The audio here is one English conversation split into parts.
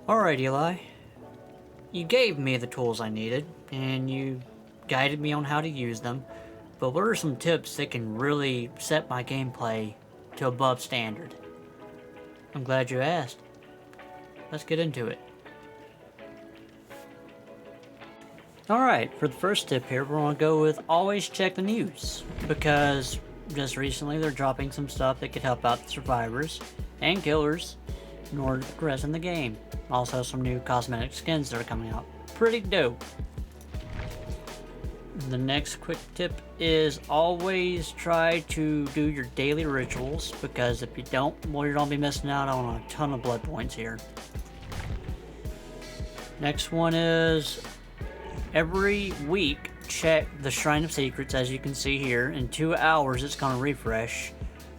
Alright, Eli. You gave me the tools I needed, and you guided me on how to use them, but what are some tips that can really set my gameplay to above standard? I'm glad you asked. Let's get into it. Alright, for the first tip here, we're going to go with always check the news, because just recently they're dropping some stuff that could help out the survivors and killers in order to progress in the game. Also, some new cosmetic skins that are coming out. Pretty dope. The next quick tip is always try to do your daily rituals, because if you don't, well, you're going to be missing out on a ton of blood points here. Next one is every week check the Shrine of Secrets. As you can see here, in 2 hours it's going to refresh,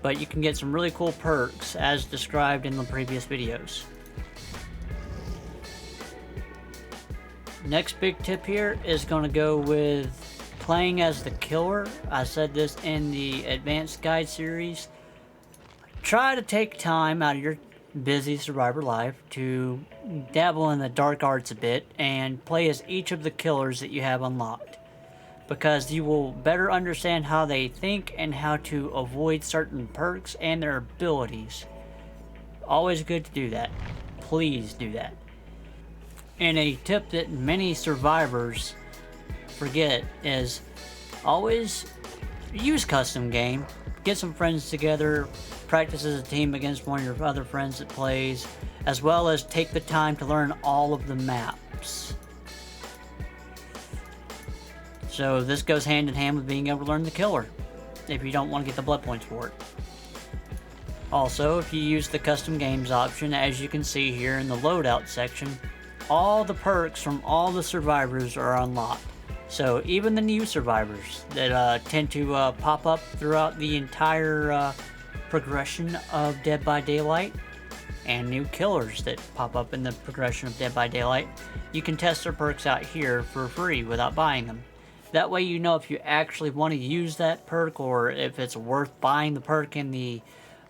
but you can get some really cool perks as described in the previous videos. Next big tip here is going to go with playing as the killer. I said this in the advanced guide series. Try to take time out of your busy survivor life to dabble in the dark arts a bit and play as each of the killers that you have unlocked, because you will better understand how they think and how to avoid certain perks and their abilities. Always good to do that. Please do that. And a tip that many survivors forget is always use custom game. Get some friends together, practice as a team against one of your other friends that plays, as well as take the time to learn all of the maps. So this goes hand in hand with being able to learn the killer, if you don't want to get the blood points for it. Also, if you use the custom games option, as you can see here in the loadout section, all the perks from all the survivors are unlocked. So even the new survivors that tend to pop up throughout the entire progression of Dead by Daylight, and new killers that pop up in the progression of Dead by Daylight, you can test their perks out here for free without buying them. That way you know if you actually want to use that perk, or if it's worth buying the perk in the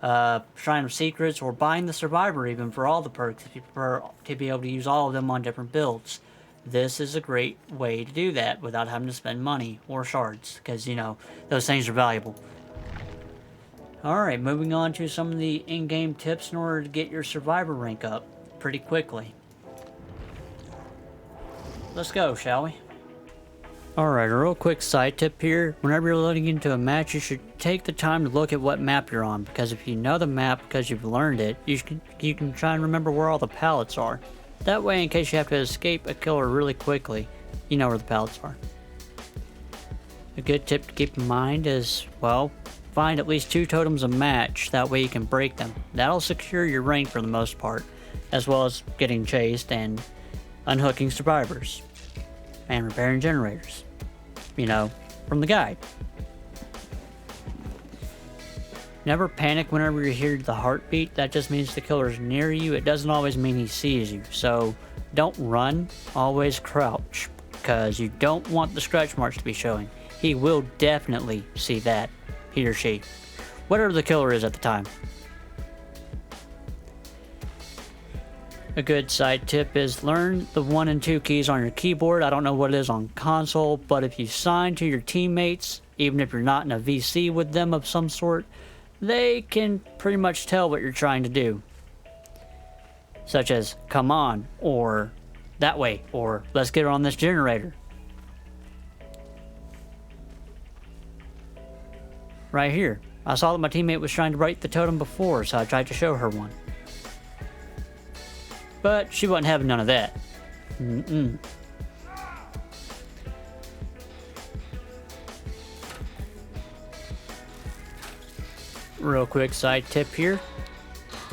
Shrine of Secrets, or buying the Survivor even for all the perks if you prefer to be able to use all of them on different builds. This is a great way to do that without having to spend money or shards, because, you know, those things are valuable. Alright, moving on to some of the in-game tips in order to get your Survivor rank up pretty quickly. Let's go, shall we? Alright, a real quick side tip here. Whenever you're loading into a match, you should take the time to look at what map you're on, because if you know the map because you've learned it, you can try and remember where all the pallets are. That way, in case you have to escape a killer really quickly, you know where the pallets are. A good tip to keep in mind is, well, find at least 2 totems a match, that way you can break them. That'll secure your rank for the most part, as well as getting chased and unhooking survivors. And repairing generators. You know, from the guide. Never panic whenever you hear the heartbeat. That just means the killer's near you. It doesn't always mean he sees you. So don't run, always crouch, because you don't want the scratch marks to be showing. He will definitely see that, he or she, whatever the killer is at the time. A good side tip is learn the 1 and 2 keys on your keyboard. I don't know what it is on console, but if you sign to your teammates, even if you're not in a VC with them of some sort, they can pretty much tell what you're trying to do. Such as, come on, or that way, or let's get on this generator. Right here. I saw that my teammate was trying to break the totem before, so I tried to show her one. But she wasn't having none of that. Real quick side tip here.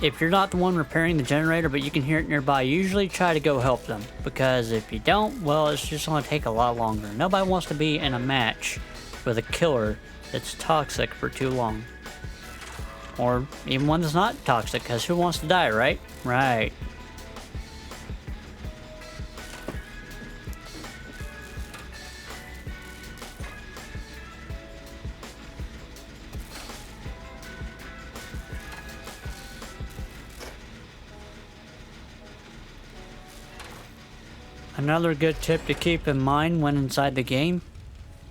If you're not the one repairing the generator but you can hear it nearby, usually try to go help them. Because if you don't, well, it's just going to take a lot longer. Nobody wants to be in a match with a killer that's toxic for too long. Or even one that's not toxic, because who wants to die, right? Right. Another good tip to keep in mind when inside the game: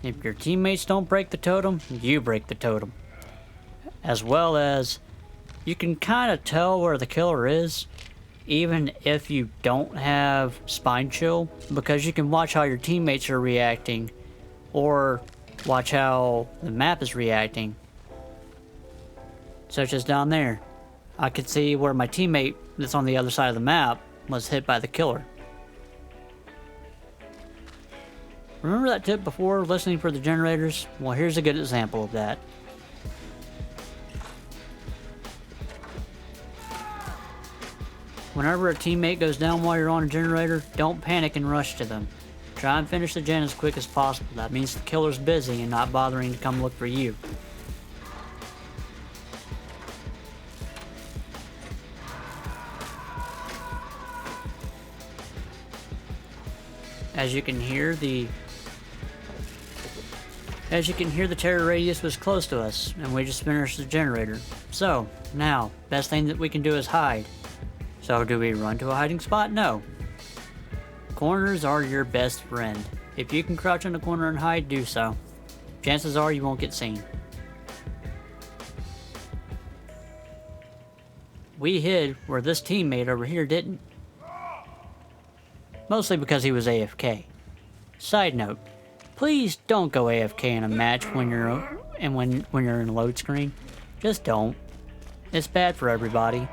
if your teammates don't break the totem, you break the totem. As well as, you can kind of tell where the killer is, even if you don't have Spine Chill, because you can watch how your teammates are reacting, or watch how the map is reacting. Such as down there. I could see where my teammate that's on the other side of the map was hit by the killer. Remember that tip before, listening for the generators? Well, here's a good example of that. Whenever a teammate goes down while you're on a generator, don't panic and rush to them. Try and finish the gen as quick as possible. That means the killer's busy and not bothering to come look for you. As you can hear, the terror radius was close to us, and we just finished the generator. So, now, best thing that we can do is hide. So do we run to a hiding spot? No. Corners are your best friend. If you can crouch in a corner and hide, do so. Chances are you won't get seen. We hid where this teammate over here didn't. Mostly because he was AFK. Side note, please don't go AFK in a match when you're in a load screen. Just don't. It's bad for everybody.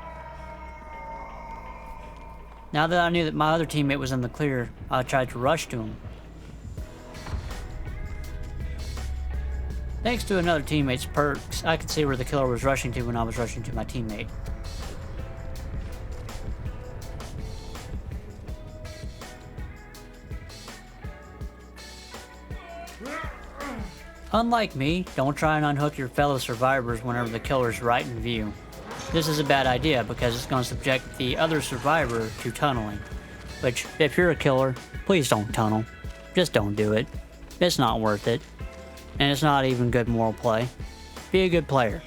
Now that I knew that my other teammate was in the clear, I tried to rush to him. Thanks to another teammate's perks, I could see where the killer was rushing to when I was rushing to my teammate. Unlike me, don't try and unhook your fellow survivors whenever the killer's right in view. This is a bad idea because it's going to subject the other survivor to tunneling. Which, if you're a killer, please don't tunnel. Just don't do it. It's not worth it. And it's not even good moral play. Be a good player.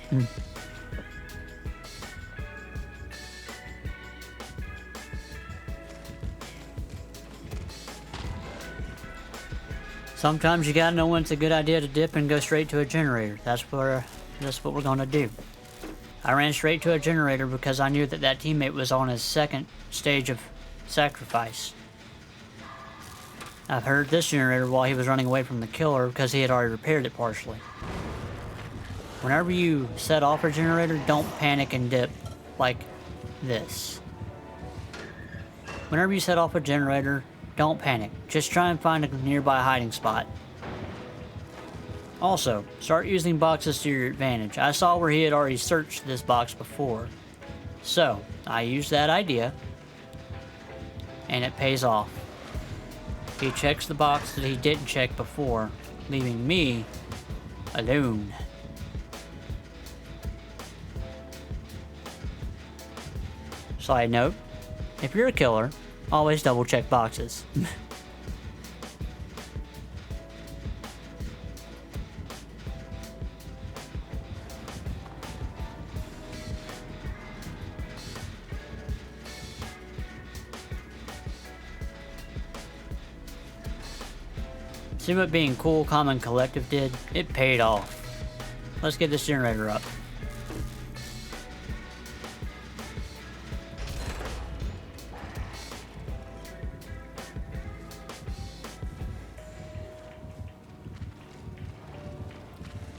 Sometimes you gotta know when it's a good idea to dip and go straight to a generator. That's what we're gonna do. I ran straight to a generator because I knew that that teammate was on his second stage of sacrifice. I've heard this generator while he was running away from the killer because he had already repaired it partially. Whenever you set off a generator, don't panic and dip like this. Whenever you set off a generator, don't panic. Just try and find a nearby hiding spot. Also, start using boxes to your advantage. I saw where he had already searched this box before. So, I used that idea, and it pays off. He checks the box that he didn't check before, leaving me alone. Side note, if you're a killer, always double check boxes. See what being cool, calm, and collective did? It paid off. Let's get this generator up.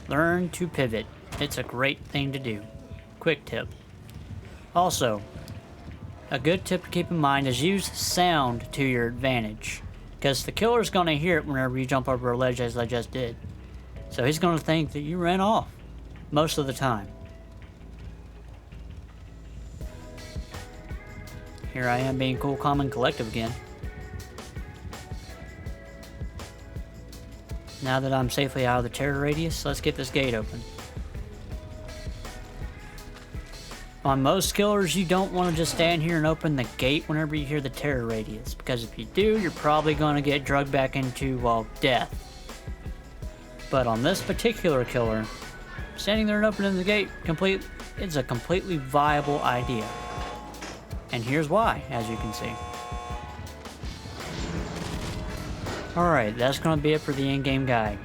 Learn to pivot. It's a great thing to do. Quick tip. Also, a good tip to keep in mind is use sound to your advantage. Because the killer's going to hear it whenever you jump over a ledge as I just did. So he's going to think that you ran off. Most of the time. Here I am being cool, calm, and collective again. Now that I'm safely out of the terror radius, let's get this gate open. On most killers, you don't want to just stand here and open the gate whenever you hear the terror radius, because if you do, you're probably going to get drugged back into, well, death. But on this particular killer, standing there and opening the gate it's a completely viable idea. And here's why, as you can see. Alright, that's going to be it for the in-game guide.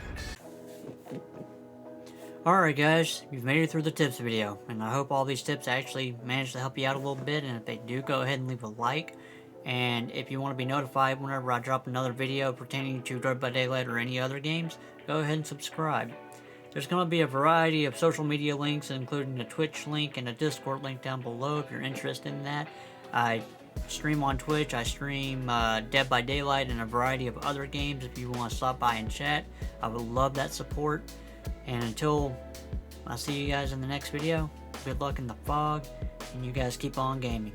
Alright guys, you've made it through the tips video, and I hope all these tips actually managed to help you out a little bit, and if they do, go ahead and leave a like. And if you want to be notified whenever I drop another video pertaining to Dead by Daylight or any other games, go ahead and subscribe. There's going to be a variety of social media links, including a Twitch link and a Discord link down below if you're interested in that. I stream on Twitch, I stream Dead by Daylight and a variety of other games if you want to stop by and chat. I would love that support. And until I see you guys in the next video, good luck in the fog, and you guys keep on gaming.